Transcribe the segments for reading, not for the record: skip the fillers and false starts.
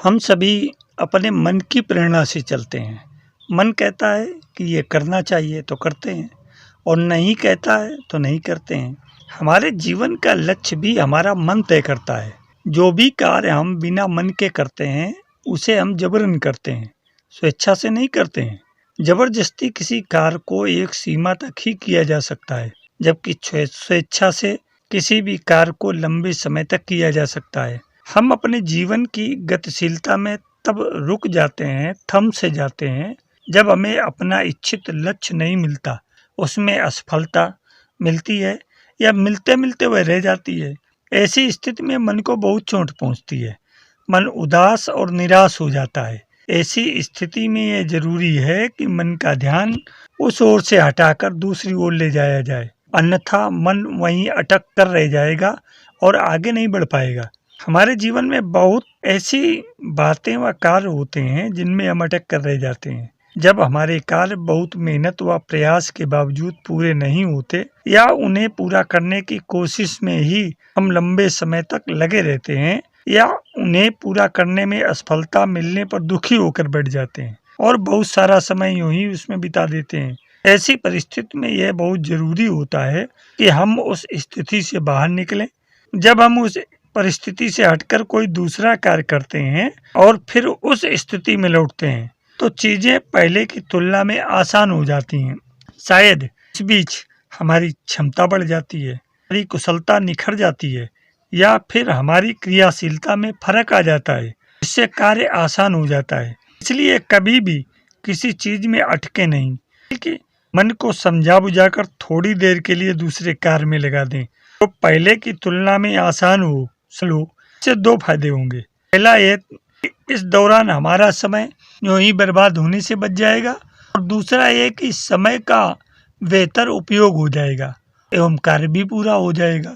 हम सभी अपने मन की प्रेरणा से चलते हैं। मन कहता है कि ये करना चाहिए तो करते हैं और नहीं कहता है तो नहीं करते हैं। हमारे जीवन का लक्ष्य भी हमारा मन तय करता है। जो भी कार्य हम बिना मन के करते हैं उसे हम जबरन करते हैं, स्वेच्छा से नहीं करते हैं। जबरदस्ती किसी कार्य को एक सीमा तक ही किया जा सकता है, जबकि स्वेच्छा से किसी भी कार्य को लंबे समय तक किया जा सकता है। हम अपने जीवन की गतिशीलता में तब रुक जाते हैं, थम से जाते हैं, जब हमें अपना इच्छित लक्ष्य नहीं मिलता, उसमें असफलता मिलती है या मिलते मिलते वह रह जाती है। ऐसी स्थिति में मन को बहुत चोट पहुंचती है। मन उदास और निराश हो जाता है। ऐसी स्थिति में यह जरूरी है कि मन का ध्यान उस ओर से हटाकर दूसरी ओर ले जाया जाए, अन्यथा मन वहीं अटक कर रह जाएगा और आगे नहीं बढ़ पाएगा। हमारे जीवन में बहुत ऐसी बातें व कार्य होते हैं जिनमें हम अटक कर रह जाते हैं। जब हमारे कार्य बहुत मेहनत व प्रयास के बावजूद पूरे नहीं होते या उन्हें पूरा करने की कोशिश में ही हम लंबे समय तक लगे रहते हैं या उन्हें पूरा करने में असफलता मिलने पर दुखी होकर बैठ जाते हैं और बहुत सारा समय यूं ही उसमें बिता देते हैं। ऐसी परिस्थिति में यह बहुत जरूरी होता है कि हम उस स्थिति से बाहर निकलें। जब हम उस परिस्थिति से हटकर कोई दूसरा कार्य करते हैं और फिर उस स्थिति में लौटते हैं तो चीजें पहले की तुलना में आसान हो जाती हैं। शायद इस बीच हमारी क्षमता बढ़ जाती है, हमारी कुशलता निखर जाती है या फिर हमारी क्रियाशीलता में फर्क आ जाता है, इससे कार्य आसान हो जाता है। इसलिए कभी भी किसी चीज में अटके नहीं, बल्कि मन को समझा बुझाकर थोड़ी देर के लिए दूसरे कार्य में लगा दें तो पहले की तुलना में आसान हो। इससे दो फायदे होंगे। पहला ये कि इस दौरान हमारा समय यूं ही बर्बाद होने से बच जाएगा और दूसरा ये कि समय का बेहतर उपयोग हो जाएगा एवं कार्य भी पूरा हो जाएगा।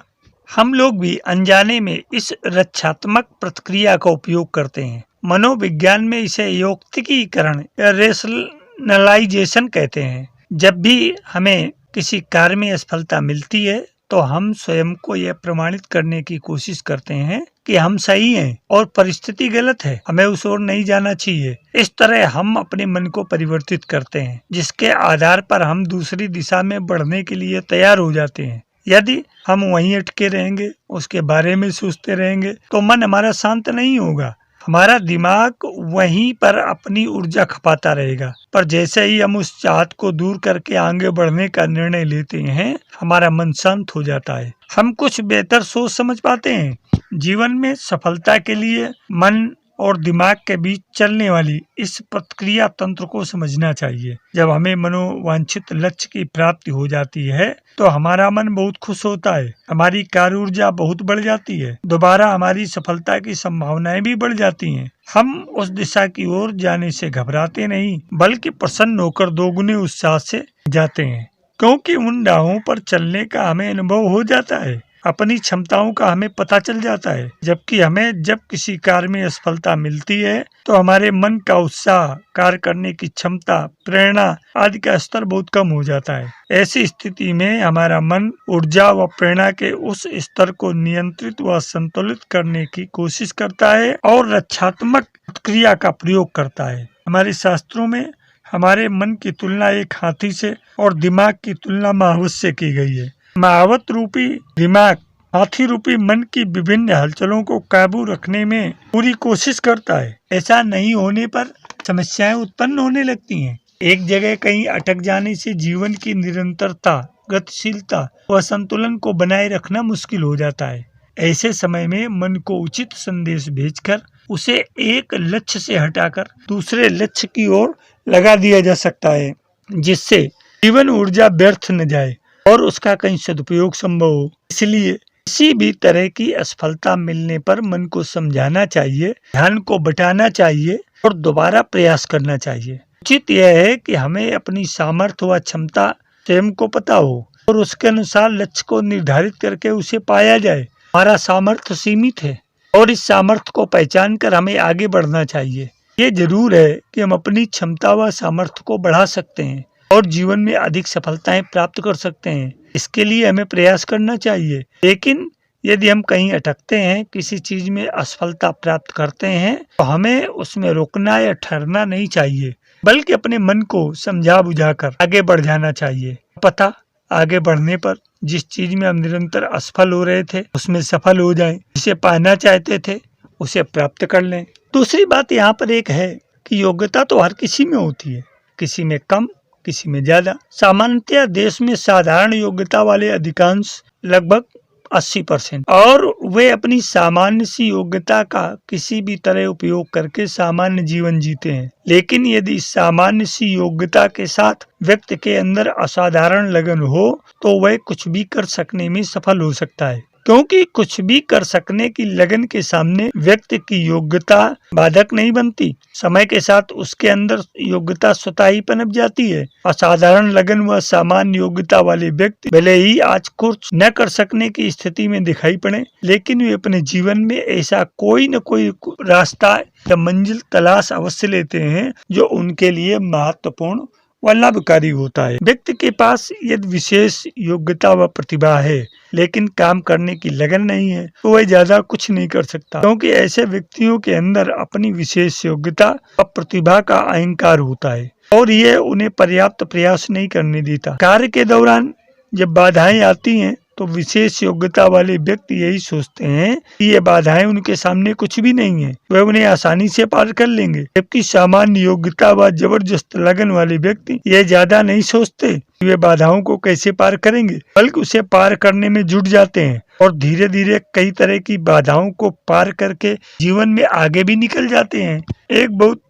हम लोग भी अनजाने में इस रक्षात्मक प्रतिक्रिया का उपयोग करते हैं। मनोविज्ञान में इसे यौक्तिकीकरण या रेशनलाइजेशन कहते हैं। जब भी हमें किसी कार्य में असफलता मिलती है तो हम स्वयं को यह प्रमाणित करने की कोशिश करते हैं कि हम सही हैं और परिस्थिति गलत है, हमें उस ओर नहीं जाना चाहिए। इस तरह हम अपने मन को परिवर्तित करते हैं, जिसके आधार पर हम दूसरी दिशा में बढ़ने के लिए तैयार हो जाते हैं। यदि हम वहीं अटके रहेंगे, उसके बारे में सोचते रहेंगे, तो मन हमारा शांत नहीं होगा। हमारा दिमाग वहीं पर अपनी ऊर्जा खपाता रहेगा। पर जैसे ही हम उस चाहत को दूर करके आगे बढ़ने का निर्णय लेते हैं, हमारा मन शांत हो जाता है। हम कुछ बेहतर सोच समझ पाते हैं। जीवन में सफलता के लिए मन और दिमाग के बीच चलने वाली इस प्रतिक्रिया तंत्र को समझना चाहिए। जब हमें मनोवांछित लक्ष्य की प्राप्ति हो जाती है तो हमारा मन बहुत खुश होता है, हमारी कार्य ऊर्जा बहुत बढ़ जाती है, दोबारा हमारी सफलता की संभावनाएं भी बढ़ जाती हैं। हम उस दिशा की ओर जाने से घबराते नहीं, बल्कि प्रसन्न होकर दोगुने उत्साह से जाते हैं, क्योंकि उन राहों पर चलने का हमें अनुभव हो जाता है, अपनी क्षमताओं का हमें पता चल जाता है। जबकि हमें जब किसी कार्य में असफलता मिलती है तो हमारे मन का उत्साह, कार्य करने की क्षमता, प्रेरणा आदि का स्तर बहुत कम हो जाता है। ऐसी स्थिति में हमारा मन ऊर्जा व प्रेरणा के उस स्तर को नियंत्रित व संतुलित करने की कोशिश करता है और रक्षात्मक क्रिया का प्रयोग करता है। हमारे शास्त्रों में हमारे मन की तुलना एक हाथी से और दिमाग की तुलना महावत से की गई है। महावत रूपी दिमाग हाथी रूपी मन की विभिन्न हलचलों को काबू रखने में पूरी कोशिश करता है। ऐसा नहीं होने पर समस्याएं उत्पन्न होने लगती हैं। एक जगह कहीं अटक जाने से जीवन की निरंतरता, गतिशीलता व संतुलन को बनाए रखना मुश्किल हो जाता है। ऐसे समय में मन को उचित संदेश भेजकर उसे एक लक्ष्य से हटाकर दूसरे लक्ष्य की ओर लगा दिया जा सकता है, जिससे जीवन ऊर्जा व्यर्थ न जाए और उसका कहीं सदुपयोग संभव हो। इसलिए किसी भी तरह की असफलता मिलने पर मन को समझाना चाहिए, ध्यान को बटाना चाहिए और दोबारा प्रयास करना चाहिए। उचित यह है कि हमें अपनी सामर्थ्य व क्षमता स्वयं को पता हो और उसके अनुसार लक्ष्य को निर्धारित करके उसे पाया जाए। हमारा सामर्थ्य सीमित है और इस सामर्थ्य को पहचान कर हमें आगे बढ़ना चाहिए। ये जरूर है कि हम अपनी क्षमता व सामर्थ्य को बढ़ा सकते हैं और जीवन में अधिक सफलताएं प्राप्त कर सकते हैं। इसके लिए हमें प्रयास करना चाहिए, लेकिन यदि हम कहीं अटकते हैं, किसी चीज में असफलता प्राप्त करते हैं, तो हमें उसमें रुकना या ठहरना नहीं चाहिए, बल्कि अपने मन को समझा बुझाकर आगे बढ़ जाना चाहिए। पता आगे बढ़ने पर जिस चीज में हम निरंतर असफल हो रहे थे, उसमें सफल हो जाएं, जिसे पाना चाहते थे उसे प्राप्त कर लें। दूसरी बात यहाँ पर एक है कि योग्यता तो हर किसी में होती है, किसी में कम, किसी में ज्यादा। सामान्यतः देश में साधारण योग्यता वाले अधिकांश लगभग 80% और वे अपनी सामान्य सी योग्यता का किसी भी तरह उपयोग करके सामान्य जीवन जीते हैं। लेकिन यदि सामान्य सी योग्यता के साथ व्यक्ति के अंदर असाधारण लगन हो, तो वह कुछ भी कर सकने में सफल हो सकता है, क्योंकि कुछ भी कर सकने की लगन के सामने व्यक्ति की योग्यता बाधक नहीं बनती। समय के साथ उसके अंदर योग्यता स्वतः ही पनप जाती है। असाधारण लगन व सामान्य योग्यता वाले व्यक्ति भले ही आज कुछ न कर सकने की स्थिति में दिखाई पड़े, लेकिन वे अपने जीवन में ऐसा कोई न कोई रास्ता या मंजिल तलाश अवश्य लेते हैं जो उनके लिए महत्वपूर्ण व लाभकारी होता है। व्यक्ति के पास यदि विशेष योग्यता व प्रतिभा है, लेकिन काम करने की लगन नहीं है, तो वह ज्यादा कुछ नहीं कर सकता, क्योंकि ऐसे व्यक्तियों के अंदर अपनी विशेष योग्यता व प्रतिभा का अहंकार होता है और ये उन्हें पर्याप्त प्रयास नहीं करने देता। कार्य के दौरान जब बाधाएं आती हैं, तो विशेष योग्यता वाले व्यक्ति यही सोचते हैं कि ये बाधाएं उनके सामने कुछ भी नहीं है, वे उन्हें आसानी से पार कर लेंगे। जबकि सामान्य योग्यता व जबरदस्त लगन वाले व्यक्ति ये ज्यादा नहीं सोचते कि वे बाधाओं को कैसे पार करेंगे, बल्कि उसे पार करने में जुट जाते हैं और धीरे धीरे कई तरह की बाधाओं को पार करके जीवन में आगे भी निकल जाते हैं। एक बहुत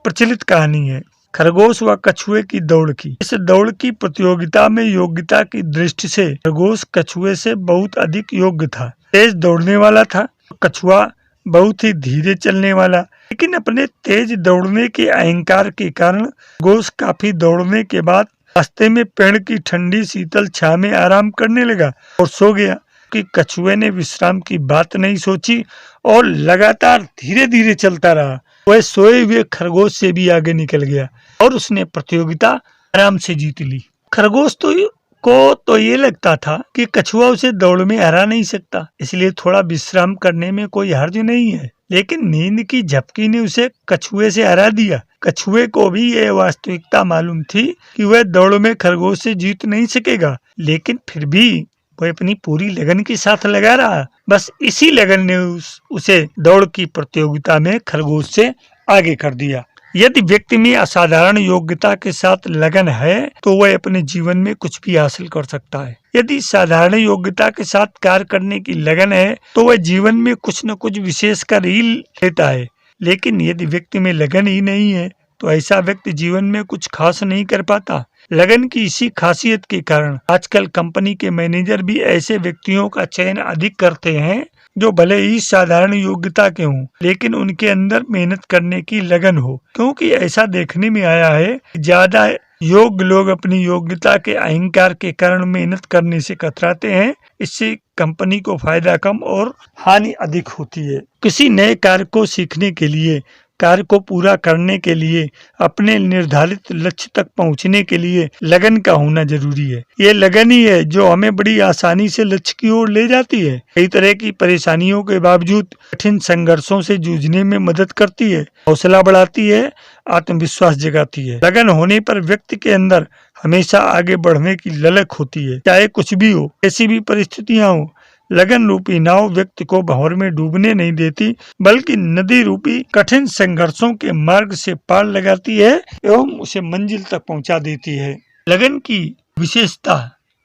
प्रचलित कहानी है खरगोश व कछुए की दौड़ की। इस दौड़ की प्रतियोगिता में योग्यता की दृष्टि से खरगोश कछुए से बहुत अधिक योग्य था। तेज दौड़ने वाला था, कछुआ बहुत ही धीरे चलने वाला। लेकिन अपने तेज दौड़ने के अहंकार के कारण खरगोश काफी दौड़ने के बाद रास्ते में पेड़ की ठंडी शीतल छाया में आराम करने लगा और सो गया। कि कछुए ने विश्राम की बात नहीं सोची और लगातार धीरे धीरे चलता रहा। वह सोए हुए खरगोश से भी आगे निकल गया और उसने प्रतियोगिता आराम से जीत ली। खरगोश को ये लगता था कि कछुआ उसे दौड़ में हरा नहीं सकता, इसलिए थोड़ा विश्राम करने में कोई हर्ज नहीं है। लेकिन नींद की झपकी ने उसे कछुए से हरा दिया। कछुए को भी यह वास्तविकता मालूम थी कि वह दौड़ में खरगोश से जीत नहीं सकेगा, लेकिन फिर भी वह अपनी पूरी लगन के साथ लगा रहा। बस इसी लगन ने उसे दौड़ की प्रतियोगिता में खरगोश से आगे कर दिया। यदि व्यक्ति में असाधारण योग्यता के साथ लगन है, तो वह अपने जीवन में कुछ भी हासिल कर सकता है। यदि साधारण योग्यता के साथ कार्य करने की लगन है, तो वह जीवन में कुछ न कुछ विशेष कर ही लेता है। लेकिन यदि व्यक्ति में लगन ही नहीं है, तो ऐसा व्यक्ति जीवन में कुछ खास नहीं कर पाता। लगन की इसी खासियत के कारण आजकल कंपनी के मैनेजर भी ऐसे व्यक्तियों का चयन अधिक करते हैं जो भले ही साधारण योग्यता के हों, लेकिन उनके अंदर मेहनत करने की लगन हो। क्योंकि ऐसा देखने में आया है, ज्यादा योग्य लोग अपनी योग्यता के अहंकार के कारण मेहनत करने से कतराते हैं। इससे कंपनी को फायदा कम और हानि अधिक होती है। किसी नए कार्य को सीखने के लिए, कार्य को पूरा करने के लिए, अपने निर्धारित लक्ष्य तक पहुंचने के लिए लगन का होना जरूरी है। ये लगन ही है जो हमें बड़ी आसानी से लक्ष्य की ओर ले जाती है। कई तरह की परेशानियों के बावजूद कठिन संघर्षों से जूझने में मदद करती है, हौसला बढ़ाती है, आत्मविश्वास जगाती है। लगन होने पर व्यक्ति के अंदर हमेशा आगे बढ़ने की ललक होती है, चाहे कुछ भी हो, कैसी भी परिस्थितियां हो। लगन रूपी नाव व्यक्ति को भंवर में डूबने नहीं देती, बल्कि नदी रूपी कठिन संघर्षों के मार्ग से पार लगाती है एवं उसे मंजिल तक पहुंचा देती है। लगन की विशेषता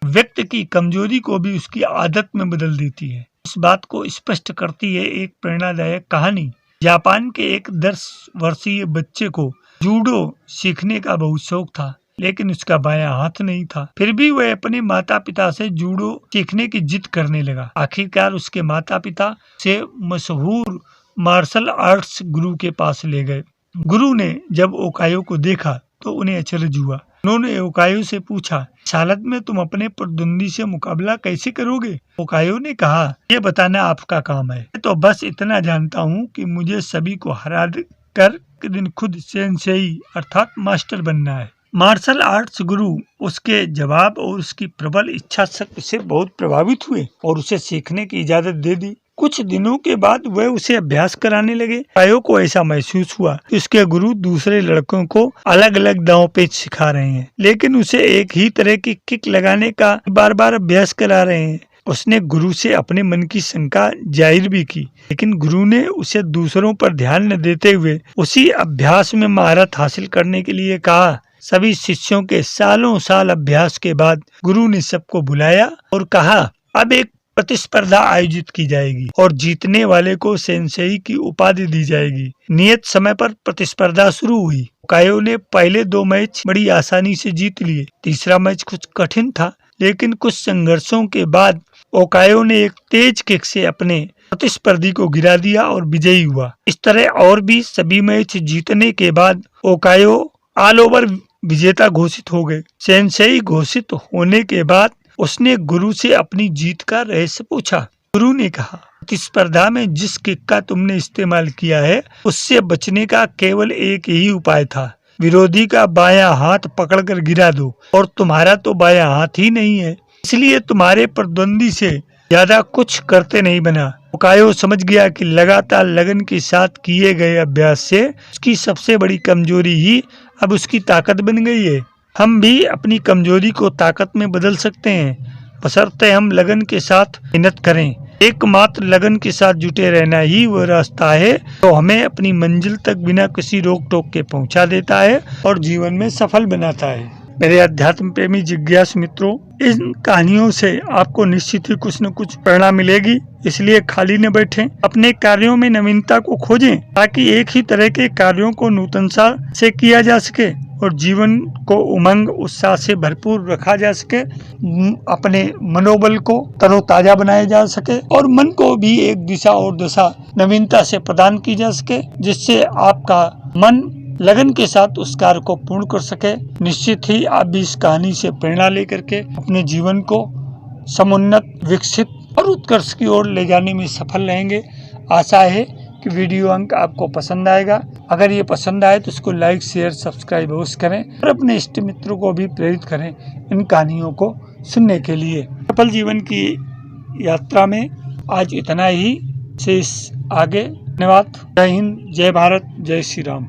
व्यक्ति की कमजोरी को भी उसकी आदत में बदल देती है। इस बात को स्पष्ट करती है एक प्रेरणादायक कहानी। जापान के एक 10 वर्षीय बच्चे को जूडो सीखने का बहुत शौक था, लेकिन उसका बायां हाथ नहीं था। फिर भी वह अपने माता पिता से जूडो सीखने की जिद करने लगा। आखिरकार उसके माता पिता से मशहूर मार्शल आर्ट्स गुरु के पास ले गए। गुरु ने जब ओकायो को देखा तो उन्हें अचरज हुआ। उन्होंने ओकायो से पूछा, इस हालत में तुम अपने प्रतिद्वंदी से मुकाबला कैसे करोगे? ओकायो ने कहा, ये बताना आपका काम है। तो बस इतना जानता हूँ कि मुझे सभी को हरा कर दिन खुद सेंसेई अर्थात मास्टर बनना है। मार्शल आर्ट्स गुरु उसके जवाब और उसकी प्रबल इच्छा शक्ति से बहुत प्रभावित हुए और उसे सीखने की इजाजत दे दी। कुछ दिनों के बाद वह उसे अभ्यास कराने लगे। कायो को ऐसा महसूस हुआ कि उसके गुरु दूसरे लड़कों को अलग अलग दांव पेच सिखा रहे हैं, लेकिन उसे एक ही तरह की किक लगाने का बार बार अभ्यास करा रहे हैं। उसने गुरु से अपने मन की शंका जाहिर भी की, लेकिन गुरु ने उसे दूसरों पर ध्यान न देते हुए उसी अभ्यास में महारत हासिल करने के लिए कहा। सभी शिष्यों के सालों साल अभ्यास के बाद गुरु ने सबको बुलाया और कहा, अब एक प्रतिस्पर्धा आयोजित की जाएगी और जीतने वाले को सेंसेई की उपाधि दी जाएगी। नियत समय पर प्रतिस्पर्धा शुरू हुई। कायो ने पहले 2 मैच बड़ी आसानी से जीत लिए। तीसरा मैच कुछ कठिन था, लेकिन कुछ संघर्षों के बाद ओकायो ने एक तेज किक से अपने प्रतिस्पर्धी को गिरा दिया और विजयी हुआ। इस तरह और भी सभी मैच जीतने के बाद ओकायो ऑल ओवर विजेता घोषित हो गए। सेंसेई घोषित होने के बाद उसने गुरु से अपनी जीत का रहस्य पूछा। गुरु ने कहा, प्रतिस्पर्धा में जिस किक का तुमने इस्तेमाल किया है उससे बचने का केवल एक ही उपाय था। विरोधी का बायां हाथ पकड़कर गिरा दो, और तुम्हारा तो बायां हाथ ही नहीं है, इसलिए तुम्हारे प्रतिद्वंदी से ज्यादा कुछ करते नहीं बना। ओकायो समझ गया कि लगातार लगन के साथ किए गए अभ्यास से उसकी सबसे बड़ी कमजोरी ही अब उसकी ताकत बन गई है। हम भी अपनी कमजोरी को ताकत में बदल सकते हैं, बशर्ते हम लगन के साथ मेहनत करें। एकमात्र लगन के साथ जुटे रहना ही वो रास्ता है तो हमें अपनी मंजिल तक बिना किसी रोक टोक के पहुंचा देता है और जीवन में सफल बनाता है। मेरे अध्यात्म प्रेमी जिज्ञासु मित्रों, इन कहानियों से आपको निश्चित ही कुछ न कुछ प्रेरणा मिलेगी, इसलिए खाली न बैठें, अपने कार्यों में नवीनता को खोजें ताकि एक ही तरह के कार्यों को नूतनता से किया जा सके और जीवन को उमंग उत्साह से भरपूर रखा जा सके, अपने मनोबल को तरोताजा बनाया जा सके और मन को भी एक दिशा और दशा नवीनता से प्रदान की जा सके, जिससे आपका मन लगन के साथ उस कार्य को पूर्ण कर सके। निश्चित ही आप भी इस कहानी से प्रेरणा लेकर के अपने जीवन को समुन्नत, विकसित और उत्कर्ष की ओर ले जाने में सफल रहेंगे। आशा है कि वीडियो अंक आपको पसंद आएगा। अगर ये पसंद आए तो इसको लाइक, शेयर, सब्सक्राइब अवश्य करें और अपने इष्ट मित्रों को भी प्रेरित करें इन कहानियों को सुनने के लिए। सफल जीवन की यात्रा में आज इतना ही, शेष आगे। धन्यवाद। जय हिंद, जय भारत, जय श्री राम।